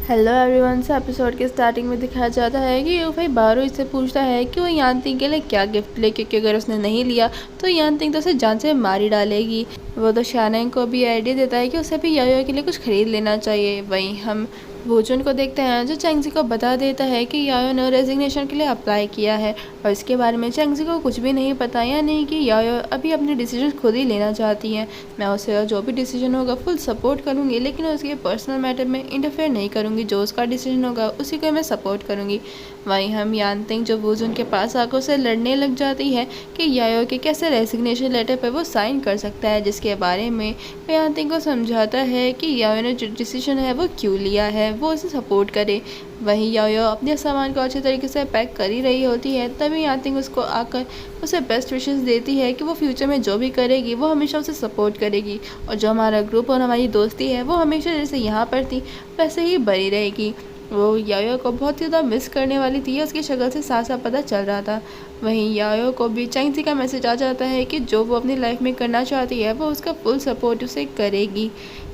Hello everyone. से episode के starting में दिखाया जाता है कि यूफई बारू इससे पूछता है कि वो यांतिंग के लिए क्या गिफ्ट ले, क्योंकि अगर उसने नहीं लिया तो यांतिंग तो उसे जान से मार ही डालेगी। वो तो शानैंग को भी आइडिया देता है कि उसे भी यायो के लिए कुछ खरीद लेना चाहिए। वहीं हम वूजुन को देखते हैं जो चैंगजी को बता देता है कि यायो ने रेजिग्नेशन के लिए अप्लाई किया है और इसके बारे में चैंगजी को कुछ भी नहीं पता, या नहीं कि यायो अभी अपने डिसीजन खुद ही लेना चाहती हैं। मैं उसे जो भी डिसीजन होगा फुल सपोर्ट करूँगी, लेकिन उसके पर्सनल मैटर में इंटरफेयर नहीं करूँगी। जो उसका डिसीजन होगा उसी को मैं सपोर्ट करूँगी। वहीं हम यांतिंग जो वूजुन के पास आकर उसे लड़ने लग जाती है कि यायो के कैसे रेजिग्नेशन लेटर पर वो साइन कर सकता है, जिसके बारे में यांतिंग को समझाता है कि यायो ने जो डिसीजन है वो क्यों लिया है, वो उसे सपोर्ट करे। वहीं यायो अपने सामान को अच्छे तरीके से पैक कर ही रही होती है, तभी यांतिंग उसको आकर उसे बेस्ट विशेस देती है कि वो फ्यूचर में जो भी करेगी वो हमेशा उसे सपोर्ट करेगी और जो हमारा ग्रुप और हमारी दोस्ती है वो हमेशा जैसे यहाँ पर थी वैसे ही बनी रहेगी। वो यायो को बहुत ही ज़्यादा मिस करने वाली थी, उसकी शक्ल से साफ साफ पता चल रहा था। वहीं यायो को भी चैंगजी का मैसेज आ जाता है कि जो वो अपनी लाइफ में करना चाहती है वो उसका फुल सपोर्ट उसे करेगी।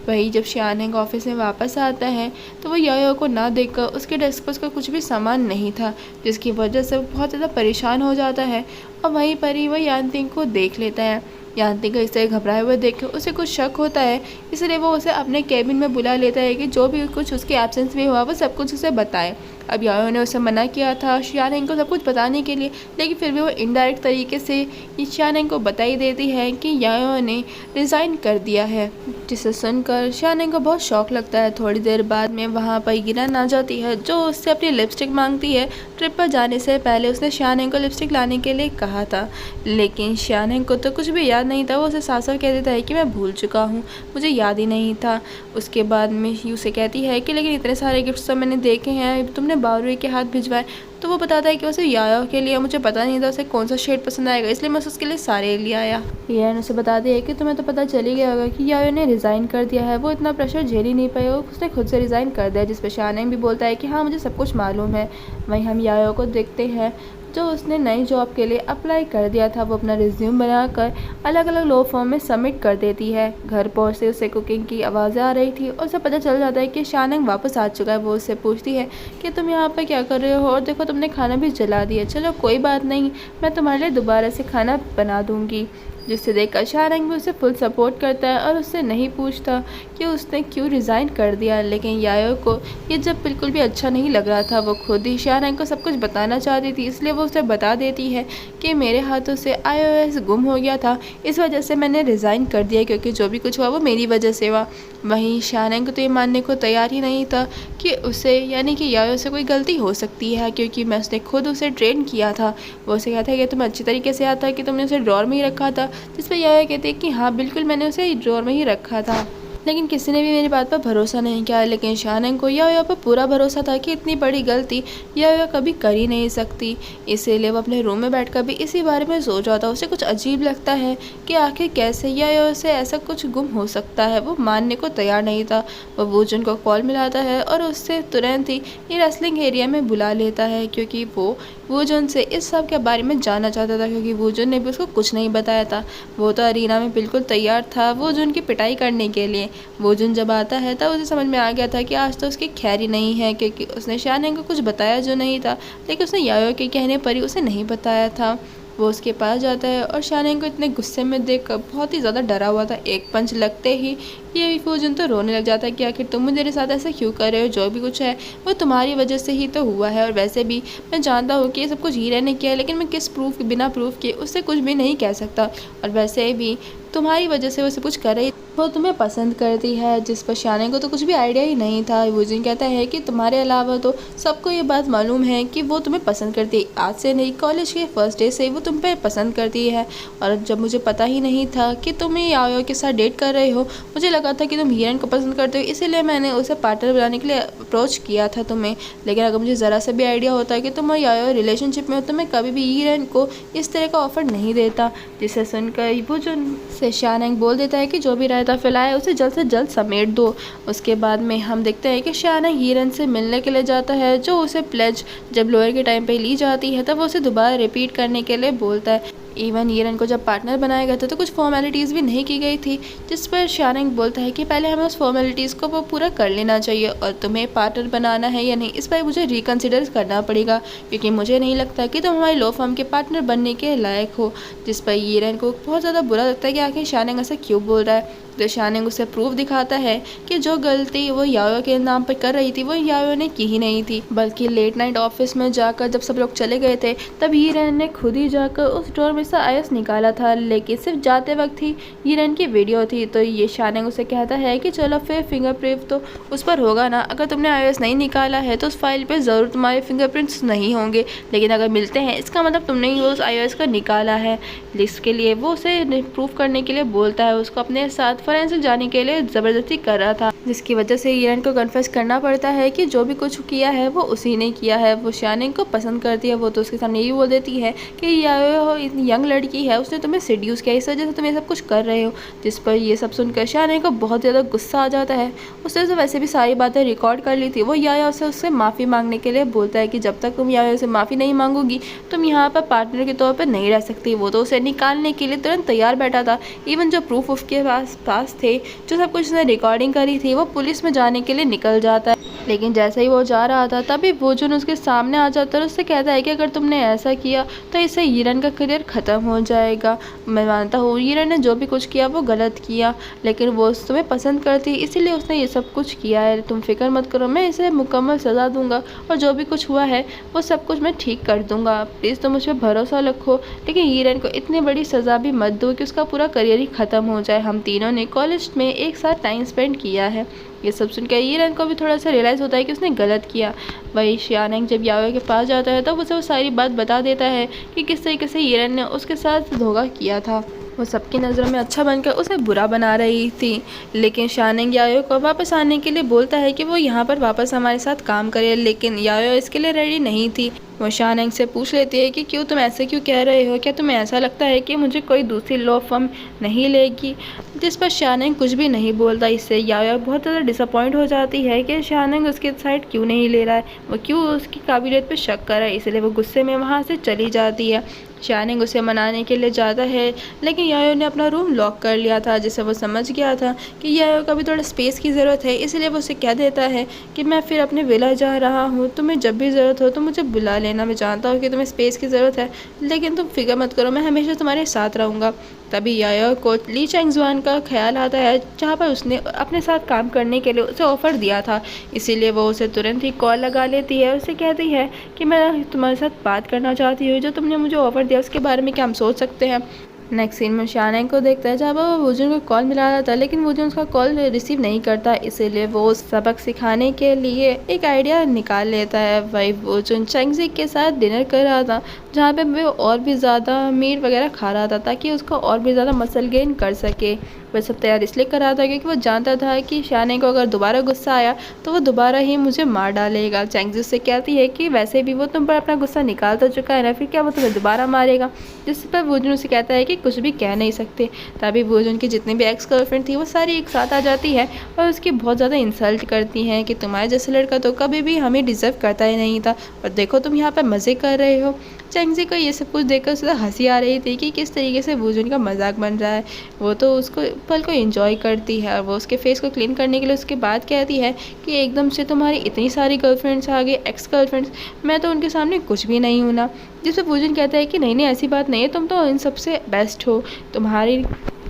वहीं जब शानैंग ऑफिस में वापस आता है तो वो यायो को ना देखकर उसके डेस्क पर उसका कुछ भी सामान नहीं था, जिसकी वजह से वो बहुत ज़्यादा परेशान हो जाता है और वहीं पर ही वह यांतिंग को देख लेता है। यांतिंग को इसे घबराए हुए देख कर उसे कुछ शक होता है, इसलिए वो उसे अपने केबिन में बुला लेता है कि जो भी कुछ उसके एब्सेंस में हुआ वो सब कुछ उसे बताए। अब यायो ने उसे मना किया था शानैंग को सब कुछ बताने के लिए, लेकिन फिर भी वो इनडायरेक्ट तरीके से शानैंग को बता ही देती है कि यायो ने रिज़ाइन कर दिया है, जिसे सुनकर शानैंग को बहुत शौक लगता है। थोड़ी देर बाद में वहाँ पर गिरन आ जाती है जो उससे अपनी लिपस्टिक मांगती है। ट्रिप पर जाने से पहले उसने शानैंग को लिपस्टिक लाने के लिए कहा था, लेकिन शानैंग को तो कुछ भी याद नहीं था। वो उसे साफ साफ कह देता है कि मैं भूल चुका हूँ, मुझे याद ही नहीं था। उसके बाद में उसे कहती है कि लेकिन इतने सारे गिफ्ट्स तो मैंने देखे हैं, तुमने बारूई के हाथ भिजवाए। तो वो बताता है कि उसे यायो के लिए मुझे पता नहीं था उसे कौन सा शेड पसंद आएगा, इसलिए मैं उसके लिए सारे ले आया। हीरन उसे बताती है कि तुम्हें तो पता चल ही गया होगा कि यायो ने रिज़ाइन कर दिया है, वो इतना प्रेशर झेल ही नहीं पाया, उसने खुद से रिज़ाइन कर दिया। जिस पर शानैंग भी बोलता है कि हाँ मुझे सब कुछ मालूम है। वहीं हम यायो को देखते हैं जो उसने नई जॉब के लिए अप्लाई कर दिया था। वो अपना रिज्यूम बनाकर अलग अलग लॉ फर्म में सबमिट कर देती है। घर पहुँचते उसे कुकिंग की आवाज़ें आ रही थी और उसे पता चल जाता है कि शानैंग वापस आ चुका है। वो उससे पूछती है कि तुम यहाँ पर क्या कर रहे हो, और देखो तुमने खाना भी जला दिया। चलो कोई बात नहीं, मैं तुम्हारे लिए दोबारा से खाना बना दूँगी। जिससे देखकर शानैंग भी उसे फुल सपोर्ट करता है और उससे नहीं पूछता कि उसने क्यों रिज़ाइन कर दिया। लेकिन यायो को ये जब बिल्कुल भी अच्छा नहीं लग रहा था, वो खुद ही शानैंग को सब कुछ बताना चाहती थी, इसलिए वो उसे बता देती है कि मेरे हाथों से iOS गुम हो गया था, इस वजह से मैंने रिज़ाइन कर दिया, क्योंकि जो भी कुछ हुआ वो मेरी वजह से हुआ। वहीं शानैंग को तो ये मानने को तैयार ही नहीं था कि उसे यानी कि यायो से कोई गलती हो सकती है, क्योंकि मैं उसने खुद उसे ट्रेन किया था। वो उसे कहता है कि तुम्हें अच्छी तरीके से आता है कि तुमने उसे ड्रॉर में ही रखा था, जिस पर यायो कहते हैं कि हाँ बिल्कुल मैंने उसे ड्रॉर में ही रखा था, लेकिन किसी ने भी मेरी बात पर भरोसा नहीं किया। लेकिन शानैंग को यायो पर पूरा भरोसा था कि इतनी बड़ी गलती यायो कभी कर ही नहीं सकती, इसीलिए वो अपने रूम में बैठकर भी इसी बारे में सोच रहा था। उसे कुछ अजीब लगता है कि आखिर कैसे यायो से ऐसा कुछ गुम हो सकता है। वो मानने को तैयार नहीं था। वो वूजुन को कॉल मिलाता है और उससे तुरंत ही ये रेसलिंग एरिया में बुला लेता है, क्योंकि वो वूजुन से इस सब के बारे में जानना चाहता था, क्योंकि वूजुन ने भी उसको कुछ नहीं बताया था। वो तो अरीना में बिल्कुल तैयार था वूजुन की पिटाई करने के लिए। वूजुन जब आता है तब उसे समझ में आ गया था कि आज तो उसकी खैर ही नहीं है, क्योंकि उसने शानैंग को कुछ बताया जो नहीं था, लेकिन उसने यायो के कहने पर ही उसे नहीं बताया था। वो उसके पास जाता है और शानैंग को इतने गुस्से में देखकर बहुत ही ज़्यादा डरा हुआ था। एक पंच लगते ही ये वूजुन तो रोने लग जाता है कि आखिर तुम मेरे साथ ऐसा क्यों कर रहे हो, जो भी कुछ है वो तुम्हारी वजह से ही तो हुआ है, और वैसे भी मैं जानता हूँ कि ये सब कुछ हीरे ने किया है, लेकिन मैं किस प्रूफ बिना प्रूफ के उससे कुछ भी नहीं कह सकता, और वैसे भी तुम्हारी वजह से वो सब कुछ कर रही, वो तुम्हें पसंद करती है। जिस पर शानैंग को तो कुछ भी आइडिया ही नहीं था। वूजुन कहता है कि तुम्हारे अलावा तो सबको ये बात मालूम है कि वो तुम्हें पसंद करती है, आज से नहीं कॉलेज के फर्स्ट डे से वो तुम पे पसंद करती है, और जब मुझे पता ही नहीं था कि तुम यायो के साथ डेट कर रहे हो, मुझे लगा था कि तुम हीरन को पसंद करते हो, इसीलिए मैंने उसे पार्टनर बनाने के लिए अप्रोच किया था तुम्हें। लेकिन अगर मुझे ज़रा सा भी आइडिया होता कि तुम यायो रिलेशनशिप में हो तो मैं कभी भी हीरन को इस तरह का ऑफर नहीं देता। जिसे सुनकर वूजुन से शानैंग बोल देता है कि जो भी रायता फैलाए उसे जल्द से जल्द समेट दो। उसके बाद में हम देखते हैं कि शानैंग हीरन से मिलने के लिए जाता है, जो उसे प्लेज जब लोअर के टाइम पे ली जाती है तब वो उसे दोबारा रिपीट करने के लिए बोलता है। इवन ईरन को जब पार्टनर बनाया गया था तो कुछ फॉर्मेलिटीज़ भी नहीं की गई थी, जिस पर शानेंग बोलता है कि पहले हमें उस फॉर्मेलिटीज़ को वो पूरा कर लेना चाहिए और तुम्हें पार्टनर बनाना है या नहीं इस पर मुझे रिकन्सिडर करना पड़ेगा, क्योंकि मुझे नहीं लगता कि तुम हमारी लॉ फर्म के पार्टनर बनने के लायक हो। जिस पर ईरन को बहुत ज़्यादा बुरा लगता है कि आखिर शानेंग ऐसा क्यों बोल रहा है। तो शानेंग उसे प्रूफ दिखाता है कि जो गलती वो याओ के नाम पर कर रही थी वो याओ ने की ही नहीं थी, बल्कि लेट नाइट ऑफिस में जाकर जब सब लोग चले गए थे तब हीरेन ने खुद ही जाकर उस ड्रॉर में से आईएस निकाला था, लेकिन सिर्फ जाते वक्त ही हीरेन की वीडियो थी। तो ये शानेंग उसे कहता है कि चलो फिर फिंगरप्रिंट तो उस पर होगा ना, अगर तुमने आईएस नहीं निकाला है तो उस फाइल पर ज़रूर तुम्हारे फिंगरप्रिंट्स नहीं होंगे, लेकिन अगर मिलते हैं इसका मतलब तुमने ही उस आईएस को निकाला है। इसके लिए वो उसे प्रूफ करने के लिए बोलता है, उसको अपने साथ फॉरेंसिक जाने के लिए ज़बरदस्ती कर रहा था, जिसकी वजह से ईरन को कन्फेस करना पड़ता है कि जो भी कुछ किया है वो उसी ने किया है। वो शानेंग को पसंद करती है, वो तो उसके सामने यही बोल देती है कि याओ इतनी यंग लड़की है, उसने तुम्हें सीड्यूस किया, इस वजह से तुम ये सब कुछ कर रहे हो। जिस पर ये सब सुनकर शानेंग को बहुत ज़्यादा गुस्सा आ जाता है। उसने तो वैसे भी सारी बातें रिकॉर्ड कर ली थी। वो याओ से उससे माफ़ी मांगने के लिए बोलता है कि जब तक तुम याओ से माफ़ी नहीं मांगोगी तुम यहाँ पर पार्टनर के तौर पर नहीं रह सकती। वो तो उसे निकालने के लिए तुरंत तैयार बैठा था। इवन जो प्रूफ उसके पास थे, जो सब कुछ उसने रिकॉर्डिंग करी थी, वो पुलिस में जाने के लिए निकल जाता है। लेकिन जैसे ही वो जा रहा था तभी वोजुन उसके सामने आ जाता है और उससे कहता है कि अगर तुमने ऐसा किया तो इससे ईरन का करियर ख़त्म हो जाएगा। मैं मानता हूँ ईरन ने जो भी कुछ किया वो गलत किया, लेकिन वो तुम्हें पसंद करती इसीलिए उसने ये सब कुछ किया है। तुम फिक्र मत करो, मैं इसे मुकम्मल सज़ा दूंगा और जो भी कुछ हुआ है वो सब कुछ मैं ठीक कर दूंगा। प्लीज़ तुम मुझ पर भरोसा रखो, लेकिन ईरन को इतनी बड़ी सज़ा भी मत दो कि उसका पूरा करियर ही ख़त्म हो जाए। हम तीनों ने कॉलेज में एक साथ टाइम स्पेंड किया है। ये सब सुनकर ईरन को भी थोड़ा सा रियलाइज़ होता है कि उसने गलत किया। वही शानेंग जब याओ के पास जाता है तो उसे वो सारी बात बता देता है कि किस तरीके से ईरन ने उसके साथ धोखा किया था। वो सबकी नज़रों में अच्छा बनकर उसे बुरा बना रही थी, लेकिन शानेंग याओ को वापस आने के लिए बोलता है कि वो यहाँ पर वापस हमारे साथ काम करे, लेकिन याओ इसके लिए रेडी नहीं थी। वो शानेंग से पूछ लेती है कि क्यों तुम ऐसे क्यों कह रहे हो, क्या तुम्हें ऐसा लगता है कि मुझे कोई दूसरी लॉ फर्म नहीं लेगी। जिस पर शानेंग कुछ भी नहीं बोलता। इससे याओ बहुत ज़्यादा डिसअपॉइंट हो जाती है कि शानेंग उसकी साइड क्यों नहीं ले रहा है, वो क्यों उसकी काबिलियत पर शक कर रहा है, इसलिए वो गुस्से में वहाँ से चली जाती है। शानेंग उसे मनाने के लिए जाता है, लेकिन याओ ने अपना रूम लॉक कर लिया था, जिससे वो समझ गया था कि याओ को भी थोड़ा स्पेस की ज़रूरत है, इसलिए वो उसे कह देता है कि मैं फिर अपने विला जा रहा हूँ, तुम्हें जब भी ज़रूरत हो तो मुझे बुला लेना। मैं जानता हूँ कि तुम्हें स्पेस की ज़रूरत है, लेकिन तुम फिक्र मत करो, मैं हमेशा तुम्हारे साथ रहूँगा। तभी याओ को ली चैंगजुआन का ख्याल आता है, जहाँ पर उसने अपने साथ काम करने के लिए उसे ऑफ़र दिया था, इसीलिए वो उसे तुरंत ही कॉल लगा लेती है। उसे कहती है कि मैं तुम्हारे साथ बात करना चाहती हूँ, जो तुमने मुझे ऑफ़र दिया उसके बारे में क्या हम सोच सकते हैं। नेक्स्ट सीन में शानेंग को देखता है जहाँ पर वो वोजुन को कॉल मिला रहा था, लेकिन वोजुन उसका कॉल रिसीव नहीं करता, इसीलिए वो सबक सिखाने के लिए एक आइडिया निकाल लेता है। वही वोजुन चैंगजी के साथ डिनर कर रहा था, जहाँ पे वो और भी ज़्यादा मीट वगैरह खा रहा था ताकि उसको और भी ज़्यादा मसल गेन कर सके। वह सब तैयार इसलिए कर रहा था क्योंकि वो जानता था कि शानेंग को अगर दोबारा गुस्सा आया तो वो दोबारा ही मुझे मार डालेगा। चैंगजी से कहती है कि वैसे भी वो तुम पर अपना गुस्सा निकाल तो चुका है ना, फिर क्या वो तुम्हें दोबारा मारेगा। जिस पर वोजुन उसे कहता है कि कुछ भी कह नहीं सकते। तभी वोजुन की जितनी भी एक्स गर्लफ्रेंड थी वो सारी एक साथ आ जाती है और उसकी बहुत ज़्यादा इंसल्ट करती हैं कि तुम्हारे जैसे लड़का तो कभी भी हमें डिज़र्व करता ही नहीं था, और देखो तुम यहाँ पर मज़े कर रहे हो। चैंगजी को ये सब कुछ देखकर उससे हंसी आ रही थी कि किस तरीके से वोजुन का मजाक बन रहा है। वो तो उसको पल को एंजॉय करती है और वो उसके फेस को क्लीन करने के लिए उसके बाद कहती है कि एकदम से तुम्हारी इतनी सारी गर्लफ्रेंड्स आ गई, एक्स गर्लफ्रेंड्स, मैं तो उनके सामने कुछ भी नहीं हूँ ना। जिससे वोजुन कहता है कि नहीं ऐसी बात नहीं है, तुम तो इन सबसे बेस्ट हो,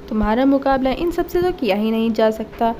तुम्हारा मुकाबला इन सबसे तो किया ही नहीं जा सकता।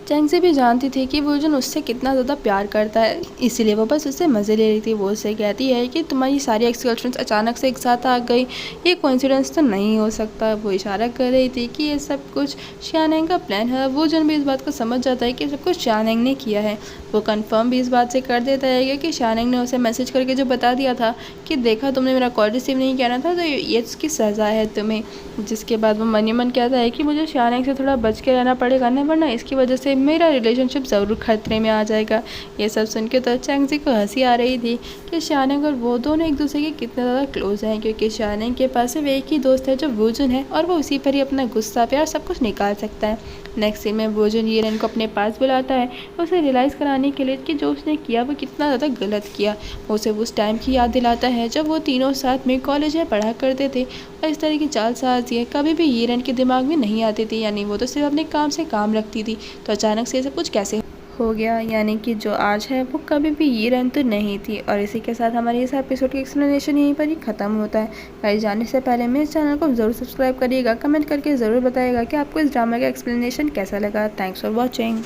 चैंगजी भी जानती थी कि वोजुन उससे कितना ज़्यादा प्यार करता है, इसीलिए वो बस उससे मज़े ले रही थी। वो उससे कहती है कि तुम्हारी सारी एक्स गर्लफ्रेंड्स अचानक से एक साथ आ गई, ये कोइंसिडेंस तो नहीं हो सकता। वो इशारा कर रही थी कि ये सब कुछ शानेंग का प्लान है। वोजुन भी इस बात को समझ जाता है कि सब कुछ शानेंग ने किया है। वो कंफर्म भी इस बात से कर देता है कि शानेंग ने उसे मैसेज करके जो बता दिया था कि देखा तुमने मेरा कॉल रिसीव नहीं किया था तो ये उसकी सज़ा है तुम्हें। जिसके बाद वो मन ही मन कहता है कि मुझे शानेंग से थोड़ा बच के रहना पड़ेगा ना, वरना इसकी वजह से मेरा रिलेशनशिप ज़रूर खतरे में आ जाएगा। ये सब सुन के तो चैंगजी को हंसी आ रही थी कि शानेंग और वो दोनों एक दूसरे के कितने ज़्यादा क्लोज हैं, क्योंकि शानेंग के पास सिर्फ एक ही दोस्त है जो वोजुन है, और वो उसी पर ही अपना गुस्सा प्यार सब कुछ निकाल सकता है। नेक्स्ट सीन में वोजुन ईरन को अपने पास बुलाता है उसे रियलाइज़ कराने के लिए कि जो उसने किया वो कितना ज़्यादा गलत किया। वो उसे उस टाइम की याद दिलाता है जब वो तीनों साथ में कॉलेज में पढ़ा करते थे और इस तरह की चालसाज़ियाँ कभी भी हीरन के दिमाग में नहीं आती थी। यानी वो तो सिर्फ अपने काम से काम रखती थी, तो अचानक से सब कुछ कैसे हो गया। यानी कि जो आज है वो कभी भी हीरन तो नहीं थी। और इसी के साथ हमारे इस एपिसोड की एक्सप्लेनेशन यहीं पर ही ख़त्म होता है। गाइस, जाने से पहले मेरे चैनल को ज़रूर सब्सक्राइब करिएगा, कमेंट करके ज़रूर बताइएगा कि आपको इस ड्रामा का एक्सप्लेनेशन कैसा लगा। Thanks for watching.